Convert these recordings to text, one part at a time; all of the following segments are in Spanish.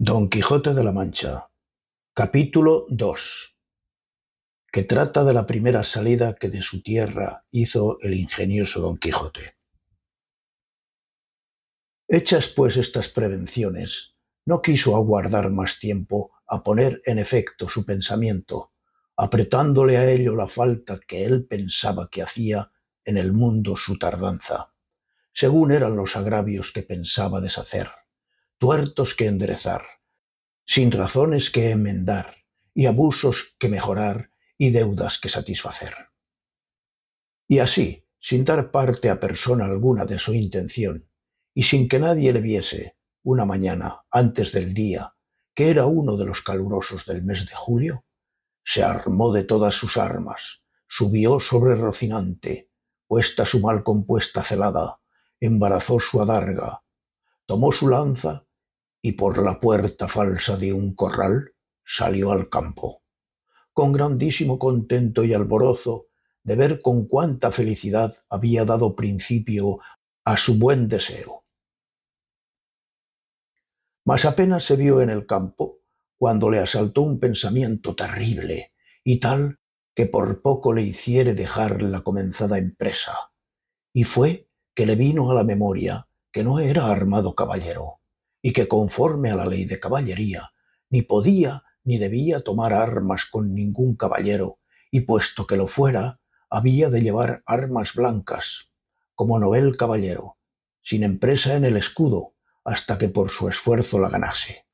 Don Quijote de la Mancha, capítulo 2, que trata de la primera salida que de su tierra hizo el ingenioso Don Quijote. Hechas pues estas prevenciones, no quiso aguardar más tiempo a poner en efecto su pensamiento, apretándole a ello la falta que él pensaba que hacía en el mundo su tardanza, según eran los agravios que pensaba deshacer, tuertos que enderezar, sin razones que enmendar, y abusos que mejorar, y deudas que satisfacer. Y así, sin dar parte a persona alguna de su intención, y sin que nadie le viese, una mañana antes del día, que era uno de los calurosos del mes de julio, se armó de todas sus armas, subió sobre Rocinante, puesta su mal compuesta celada, embarazó su adarga, tomó su lanza y por la puerta falsa de un corral salió al campo, con grandísimo contento y alborozo de ver con cuánta felicidad había dado principio a su buen deseo. Mas apenas se vio en el campo cuando le asaltó un pensamiento terrible y tal que por poco le hiciere dejar la comenzada empresa, y fue que le vino a la memoria que no era armado caballero, y que conforme a la ley de caballería ni podía ni debía tomar armas con ningún caballero, y puesto que lo fuera, había de llevar armas blancas, como novel caballero, sin empresa en el escudo, hasta que por su esfuerzo la ganase.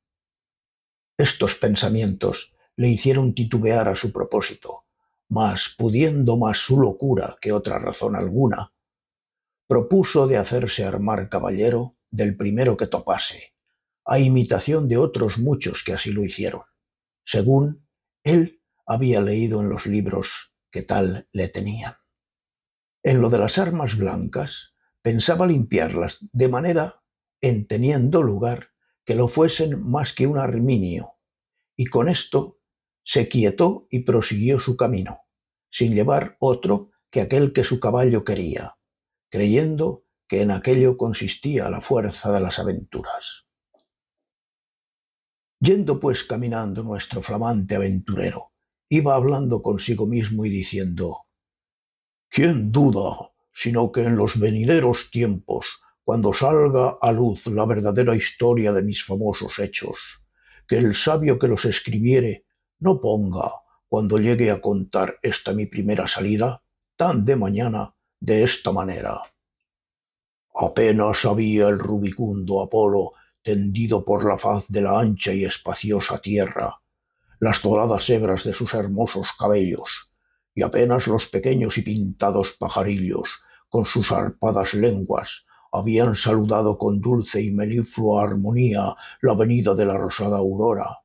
Estos pensamientos le hicieron titubear a su propósito, mas pudiendo más su locura que otra razón alguna, propuso de hacerse armar caballero del primero que topase, a imitación de otros muchos que así lo hicieron, según él había leído en los libros que tal le tenían. En lo de las armas blancas, pensaba limpiarlas de manera, en teniendo lugar, que lo fuesen más que un arminio, y con esto se quietó y prosiguió su camino, sin llevar otro que aquel que su caballo quería, creyendo que en aquello consistía la fuerza de las aventuras. Yendo pues caminando nuestro flamante aventurero, iba hablando consigo mismo y diciendo: ¿quién duda, sino que en los venideros tiempos, cuando salga a luz la verdadera historia de mis famosos hechos, que el sabio que los escribiere no ponga, cuando llegue a contar esta mi primera salida, tan de mañana, de esta manera? Apenas había el rubicundo Apolo tendido por la faz de la ancha y espaciosa tierra, las doradas hebras de sus hermosos cabellos, y apenas los pequeños y pintados pajarillos, con sus arpadas lenguas, habían saludado con dulce y meliflua armonía la venida de la rosada aurora,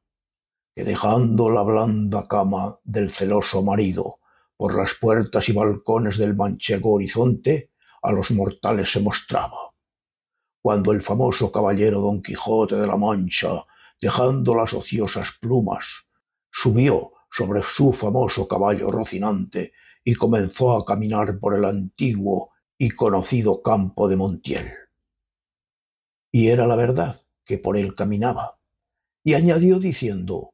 que dejando la blanda cama del celoso marido, por las puertas y balcones del manchego horizonte, a los mortales se mostraba, cuando el famoso caballero Don Quijote de la Mancha, dejando las ociosas plumas, subió sobre su famoso caballo Rocinante y comenzó a caminar por el antiguo y conocido campo de Montiel. Y era la verdad que por él caminaba, y añadió diciendo: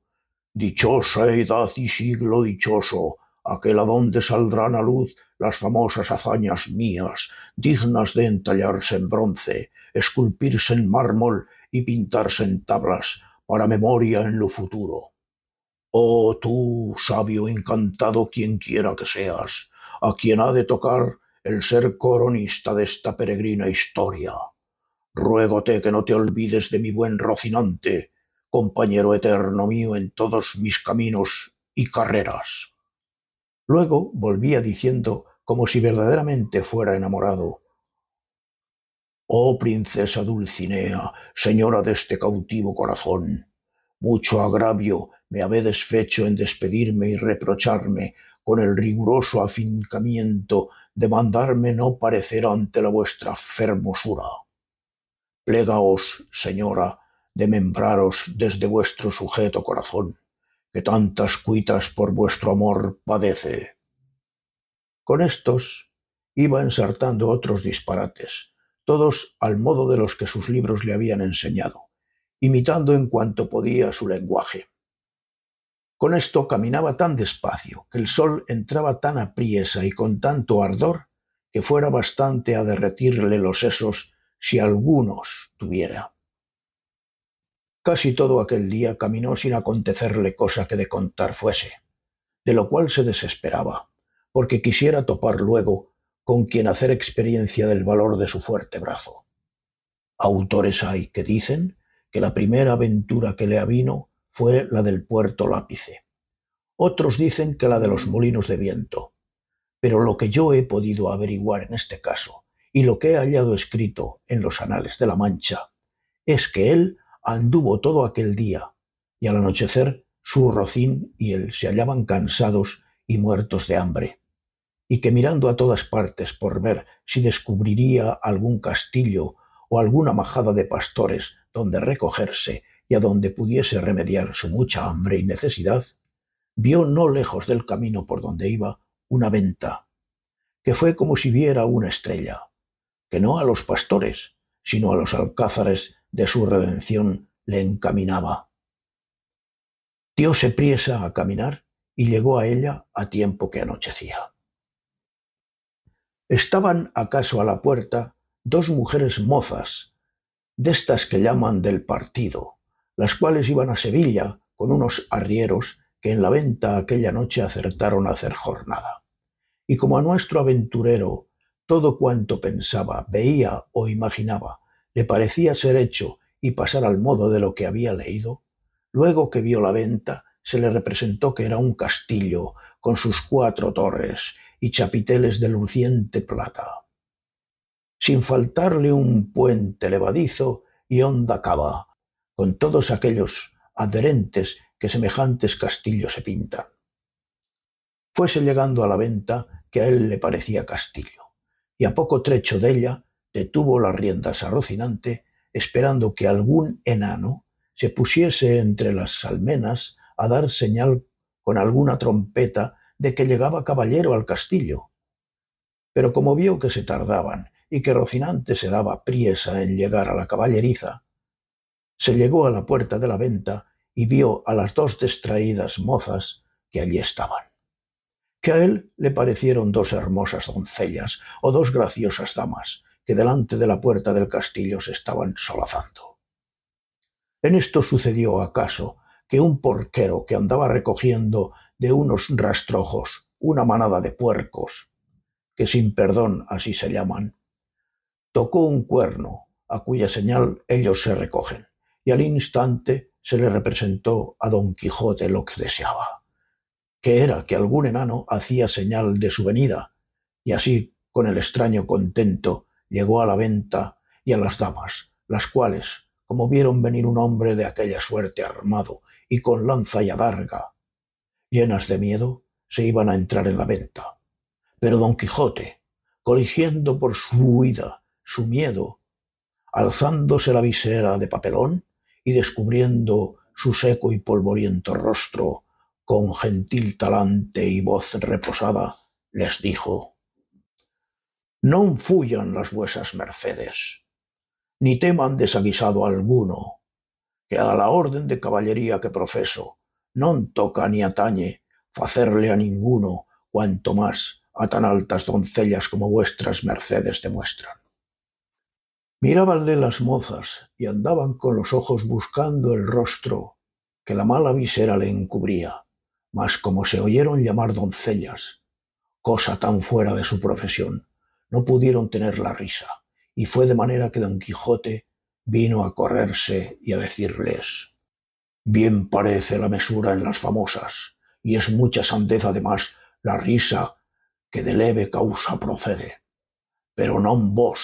dichosa edad y siglo dichoso, aquel adonde saldrán a luz las famosas hazañas mías, dignas de entallarse en bronce, esculpirse en mármol y pintarse en tablas, para memoria en lo futuro. Oh tú, sabio encantado quienquiera que seas, a quien ha de tocar el ser coronista de esta peregrina historia, ruégote que no te olvides de mi buen Rocinante, compañero eterno mío en todos mis caminos y carreras. Luego volvía diciendo, como si verdaderamente fuera enamorado: oh princesa Dulcinea, señora de este cautivo corazón, mucho agravio me habedes fecho en despedirme y reprocharme con el riguroso afincamiento de mandarme no parecer ante la vuestra fermosura. Plegaos, señora, de membraros desde vuestro sujeto corazón, que tantas cuitas por vuestro amor padece. Con estos iba ensartando otros disparates, todos al modo de los que sus libros le habían enseñado, imitando en cuanto podía su lenguaje. Con esto caminaba tan despacio, que el sol entraba tan apriesa y con tanto ardor, que fuera bastante a derretirle los sesos si algunos tuviera. Casi todo aquel día caminó sin acontecerle cosa que de contar fuese, de lo cual se desesperaba, porque quisiera topar luego con quien hacer experiencia del valor de su fuerte brazo. Autores hay que dicen que la primera aventura que le avino fue la del Puerto Lápice. Otros dicen que la de los molinos de viento. Pero lo que yo he podido averiguar en este caso, y lo que he hallado escrito en los anales de la Mancha, es que él anduvo todo aquel día, y al anochecer su rocín y él se hallaban cansados y muertos de hambre, y que mirando a todas partes por ver si descubriría algún castillo o alguna majada de pastores donde recogerse y a donde pudiese remediar su mucha hambre y necesidad, vio no lejos del camino por donde iba una venta, que fue como si viera una estrella, que no a los pastores, sino a los alcázares de su redención le encaminaba. Dióse priesa a caminar y llegó a ella a tiempo que anochecía. Estaban acaso a la puerta dos mujeres mozas, destas que llaman del partido, las cuales iban a Sevilla con unos arrieros que en la venta aquella noche acertaron a hacer jornada. Y como a nuestro aventurero todo cuanto pensaba, veía o imaginaba le parecía ser hecho y pasar al modo de lo que había leído, luego que vio la venta se le representó que era un castillo con sus 4 torres y chapiteles de luciente plata, sin faltarle un puente levadizo y honda cava, con todos aquellos adherentes que semejantes castillos se pintan. Fuese llegando a la venta que a él le parecía castillo, y a poco trecho de ella detuvo las riendas a Rocinante, esperando que algún enano se pusiese entre las almenas a dar señal con alguna trompeta de que llegaba caballero al castillo. Pero como vio que se tardaban y que Rocinante se daba priesa en llegar a la caballeriza, se llegó a la puerta de la venta y vio a las 2 distraídas mozas que allí estaban, que a él le parecieron 2 hermosas doncellas o 2 graciosas damas que delante de la puerta del castillo se estaban solazando. En esto sucedió acaso que un porquero que andaba recogiendo de unos rastrojos una manada de puercos, que sin perdón así se llaman, tocó un cuerno, a cuya señal ellos se recogen, y al instante se le representó a Don Quijote lo que deseaba, que era que algún enano hacía señal de su venida, y así, con el extraño contento, llegó a la venta y a las damas, las cuales, como vieron venir un hombre de aquella suerte armado y con lanza y adarga, llenas de miedo, se iban a entrar en la venta. Pero Don Quijote, coligiendo por su huida su miedo, alzándose la visera de papelón y descubriendo su seco y polvoriento rostro, con gentil talante y voz reposada, les dijo: «Non fuyan las vuesas mercedes, ni teman desaguisado alguno, que a la orden de caballería que profeso non toca ni atañe facerle a ninguno, cuanto más a tan altas doncellas como vuestras mercedes demuestran». Mirábanle las mozas y andaban con los ojos buscando el rostro que la mala visera le encubría, mas como se oyeron llamar doncellas, cosa tan fuera de su profesión, no pudieron tener la risa, y fue de manera que Don Quijote vino a correrse y a decirles: «Bien parece la mesura en las famosas, y es mucha sandez además la risa que de leve causa procede. Pero non vos,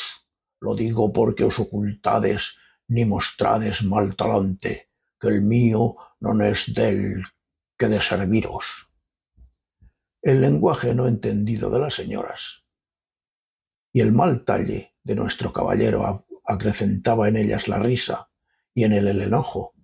lo digo porque os ocultades ni mostrades mal talante, que el mío non es del que de serviros». El lenguaje no entendido de las señoras y el mal talle de nuestro caballero acrecentaba en ellas la risa y en él el enojo,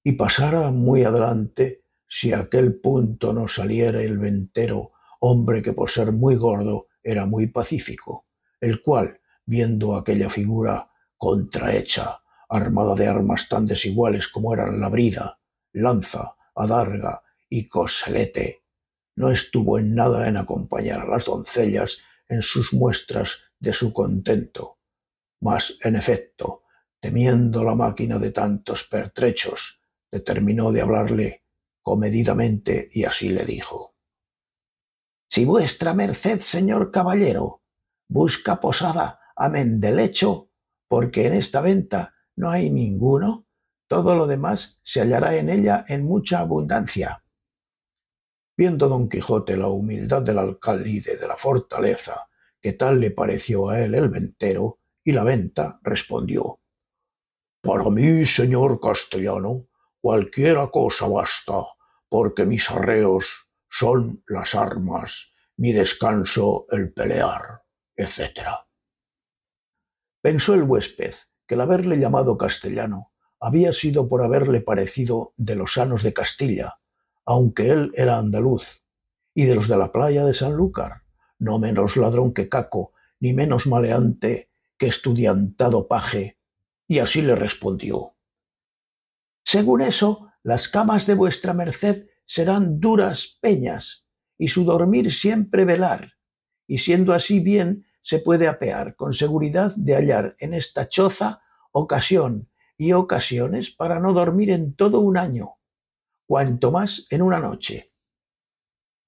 y pasara muy adelante si a aquel punto no saliera el ventero, hombre que por ser muy gordo era muy pacífico, el cual, viendo aquella figura contrahecha, armada de armas tan desiguales como eran la brida, lanza, adarga y coselete, no estuvo en nada en acompañar a las doncellas en sus muestras de su contento, mas, en efecto, temiendo la máquina de tantos pertrechos, determinó de hablarle comedidamente y así le dijo: «Si vuestra merced, señor caballero, busca posada amén del lecho, porque en esta venta no hay ninguno, todo lo demás se hallará en ella en mucha abundancia». Viendo don Quijote la humildad del alcalde de la fortaleza, que tal le pareció a él el ventero y la venta, respondió: «Para mí, señor castellano, cualquiera cosa basta, porque mis arreos son las armas, mi descanso el pelear, etc». Pensó el huésped que el haberle llamado castellano había sido por haberle parecido de los sanos de Castilla, aunque él era andaluz, y de los de la playa de Sanlúcar, no menos ladrón que Caco, ni menos maleante que estudiantado paje, y así le respondió: «Según eso, las camas de vuestra merced serán duras peñas, y su dormir siempre velar, y siendo así bien se puede apear con seguridad de hallar en esta choza ocasión y ocasiones para no dormir en todo un año, cuanto más en una noche».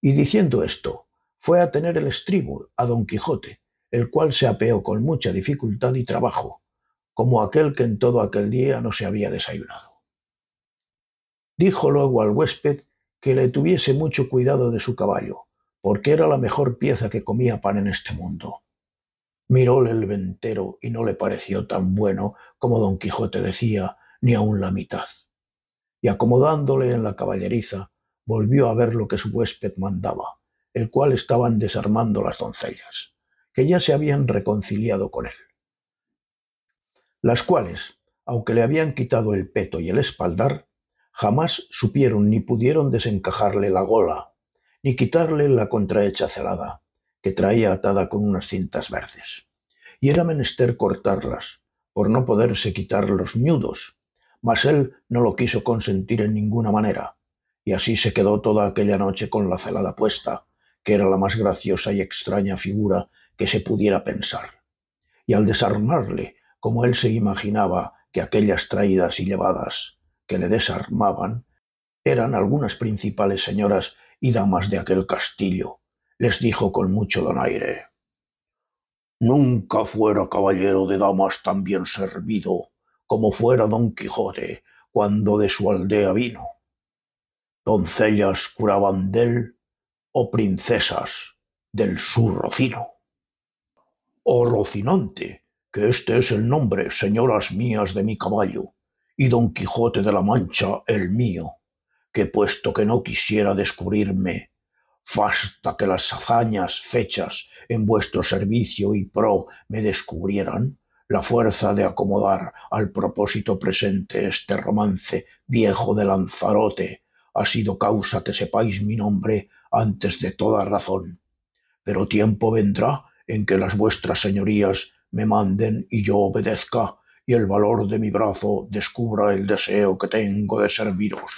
Y diciendo esto, fue a tener el estribo a don Quijote, el cual se apeó con mucha dificultad y trabajo, como aquel que en todo aquel día no se había desayunado. Dijo luego al huésped que le tuviese mucho cuidado de su caballo, porque era la mejor pieza que comía pan en este mundo. Miróle el ventero y no le pareció tan bueno como don Quijote decía, ni aun la mitad. Y acomodándole en la caballeriza, volvió a ver lo que su huésped mandaba, el cual estaban desarmando las doncellas, que ya se habían reconciliado con él, las cuales, aunque le habían quitado el peto y el espaldar, jamás supieron ni pudieron desencajarle la gola, ni quitarle la contrahecha celada, que traía atada con unas cintas verdes. Y era menester cortarlas, por no poderse quitar los ñudos, mas él no lo quiso consentir en ninguna manera, y así se quedó toda aquella noche con la celada puesta, que era la más graciosa y extraña figura que se pudiera pensar. Y al desarmarle, como él se imaginaba que aquellas traídas y llevadas que le desarmaban eran algunas principales señoras y damas de aquel castillo, les dijo con mucho donaire: «Nunca fuera caballero de damas tan bien servido como fuera don Quijote cuando de su aldea vino. Doncellas curaban dél o princesas del su Rocino, o Rocinante, que este es el nombre, señoras mías, de mi caballo, y don Quijote de la Mancha el mío, que puesto que no quisiera descubrirme, fasta que las hazañas fechas en vuestro servicio y pro me descubrieran, la fuerza de acomodar al propósito presente este romance viejo de Lanzarote ha sido causa que sepáis mi nombre antes de toda razón. Pero tiempo vendrá en que las vuestras señorías me manden y yo obedezca, y el valor de mi brazo descubra el deseo que tengo de serviros».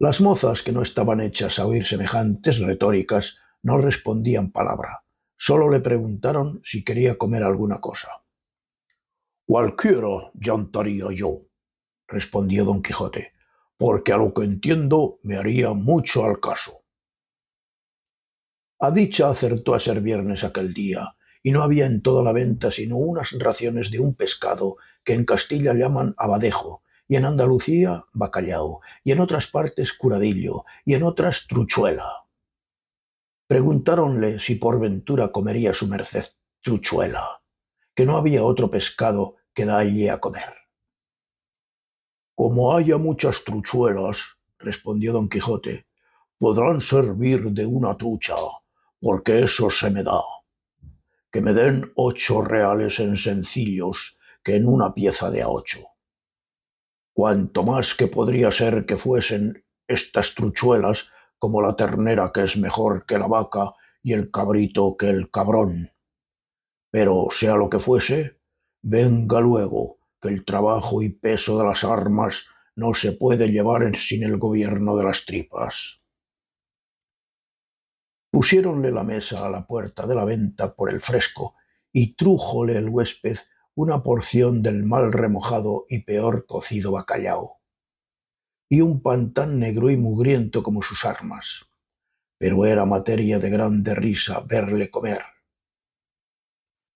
Las mozas, que no estaban hechas a oír semejantes retóricas, no respondían palabra, sólo le preguntaron si quería comer alguna cosa. «Cualquiera llantaría yo», respondió don Quijote, «porque a lo que entiendo me haría mucho al caso». A dicha acertó a ser viernes aquel día, y no había en toda la venta sino unas raciones de un pescado que en Castilla llaman abadejo, y en Andalucía bacalao, y en otras partes curadillo, y en otras truchuela. Preguntáronle si por ventura comería su merced truchuela, que no había otro pescado que dalle a comer. «Como haya muchas truchuelas», respondió don Quijote, «podrán servir de una trucha, porque eso se me da. Que me den 8 reales en sencillos que en una pieza de a 8. Cuanto más que podría ser que fuesen estas truchuelas como la ternera, que es mejor que la vaca, y el cabrito que el cabrón. Pero sea lo que fuese, Venga luego, que el trabajo y peso de las armas no se puede llevar sin el gobierno de las tripas. Pusiéronle la mesa a la puerta de la venta por el fresco, y trújole el huésped una porción del mal remojado y peor cocido bacalao, y un pan tan negro y mugriento como sus armas. Pero era materia de grande risa verle comer,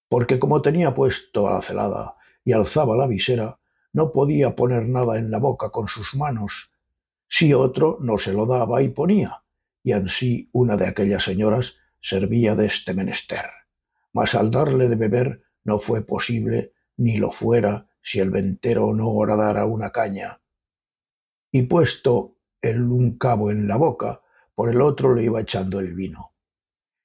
porque como tenía puesto a la celada y alzaba la visera, no podía poner nada en la boca con sus manos, si otro no se lo daba y ponía, y ansí una de aquellas señoras servía de este menester. Mas al darle de beber no fue posible, ni lo fuera, si el ventero no horadara una caña, y puesto el un cabo en la boca, por el otro le iba echando el vino.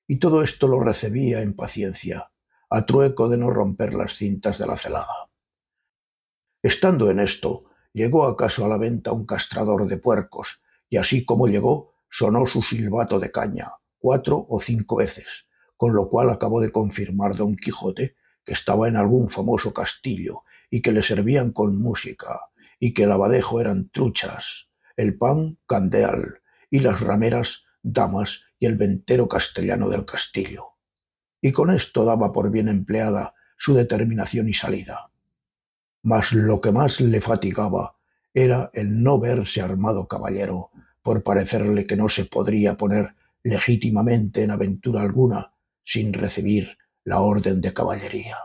Y todo esto lo recebía en paciencia, a trueco de no romper las cintas de la celada. Estando en esto, llegó acaso a la venta un castrador de puercos, y así como llegó, sonó su silbato de caña 4 o 5 veces, con lo cual acabó de confirmar don Quijote que estaba en algún famoso castillo, y que le servían con música, y que el abadejo eran truchas, el pan candeal, y las rameras damas, y el ventero castellano del castillo. Y con esto daba por bien empleada su determinación y salida. Mas lo que más le fatigaba era el no verse armado caballero, por parecerle que no se podría poner legítimamente en aventura alguna sin recibir la orden de caballería.